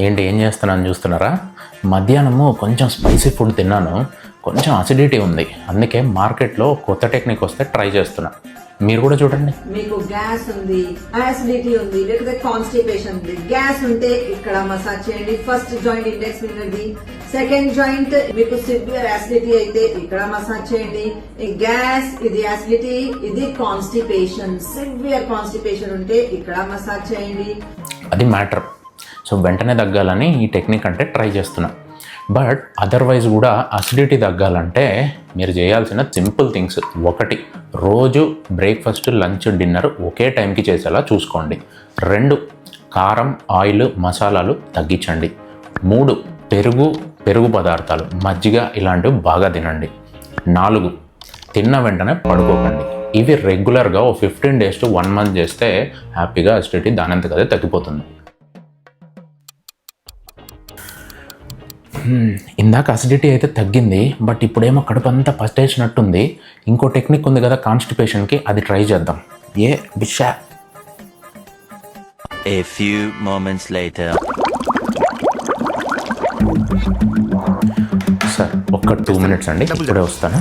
ఏంటి ఏం చేస్తున్నాను చూస్తున్నారా? మధ్యాహ్నము కొంచెం స్పైసీ ఫుడ్ తిన్నాను, కొంచెం అసిడిటీ ఉంది. అందుకే మార్కెట్లో కొత్త టెక్నిక్ వస్తే ట్రై చేస్తున్నా. మీరు కూడా చూడండి. మీకు గ్యాస్ ఉంది, యాసిడిటీ ఉంది, లేకపోతే కాన్స్టిపేషన్ ఉంది. గ్యాస్ ఉంటే ఇక్కడ మసాజ్ చేయండి. ఫస్ట్ జాయింట్ ఇండెక్స్ ఫింగర్ది. సెకండ్ జాయింట్ మీకు సివియర్ యాసిడిటీ అయితే ఇక్కడ మసాజ్ చేయండి. గ్యాస్, ఇది యాసిడిటీ, ఇది కాన్స్టిపేషన్. సివియర్ కాన్స్టిపేషన్ ఉంటే ఇక్కడ మసాజ్ చేయండి. అది మ్యాటర్. సో వెంటనే తగ్గాలని ఈ టెక్నిక్ అంటే ట్రై చేస్తున్నా. బట్ అదర్వైజ్ కూడా అసిడిటీ తగ్గాలంటే మీరు చేయాల్సిన సింపుల్ థింగ్స్: 1, రోజు బ్రేక్ఫాస్ట్, లంచ్, డిన్నర్ ఒకే టైంకి చేసేలా చూసుకోండి. 2, కారం, ఆయిల్, మసాలాలు తగ్గించండి. 3, పెరుగు పదార్థాలు, మజ్జిగ ఇలాంటివి బాగా తినండి. 4, తిన్న వెంటనే పడుకోకండి. ఇవి రెగ్యులర్గా 15 days to 1 month చేస్తే హ్యాపీగా అసిడిటీ దానంతకదే తగ్గిపోతుంది. ఇందాక అసిడిటీ అయితే తగ్గింది, బట్ ఇప్పుడేమో కడుపు అంతా పట్టేసినట్టుంది. ఇంకో టెక్నిక్ ఉంది కదా కాన్స్టిపేషన్కి, అది ట్రై చేద్దాం. Bisha. A few moments later. Sir ఒక్క 2 minutes అండి, ఇప్పుడే వస్తాను.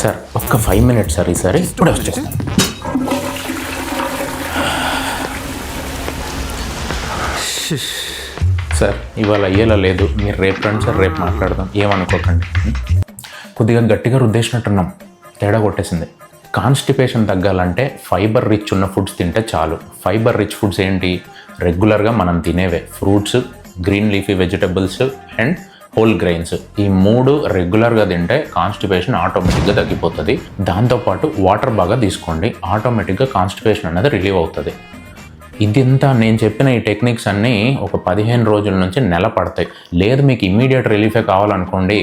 సార్ ఒక్క 5 minutes సార్, ఈసారి ఇప్పుడే వచ్చేస్తాను. సార్ ఇవాళ అయ్యేలా లేదు, మీరు రేపు రండి సార్, రేపు మాట్లాడదాం, ఏమనుకోకండి. కొద్దిగా గట్టిగా రుద్దేసినట్టున్నాం, తేడా కొట్టేసింది. కాన్స్టిపేషన్ తగ్గాలంటే ఫైబర్ రిచ్ ఉన్న ఫుడ్స్ తింటే చాలు. ఫైబర్ రిచ్ ఫుడ్స్ ఏంటి? రెగ్యులర్గా మనం తినేవే: fruits, green leafy vegetables and whole grains. ఈ 3 రెగ్యులర్గా తింటే కాన్స్టిపేషన్ ఆటోమేటిక్గా తగ్గిపోతుంది. దాంతోపాటు వాటర్ బాగా తీసుకోండి, ఆటోమేటిక్గా కాన్స్టిపేషన్ అనేది రిలీవ్ అవుతుంది. ఇదంతా నేను చెప్పిన ఈ టెక్నిక్స్ అన్నీ ఒక 15 రోజుల నుంచి నెల పడతాయి. లేదు మీకు ఇమ్మీడియట్ రిలీఫే కావాలనుకోండి,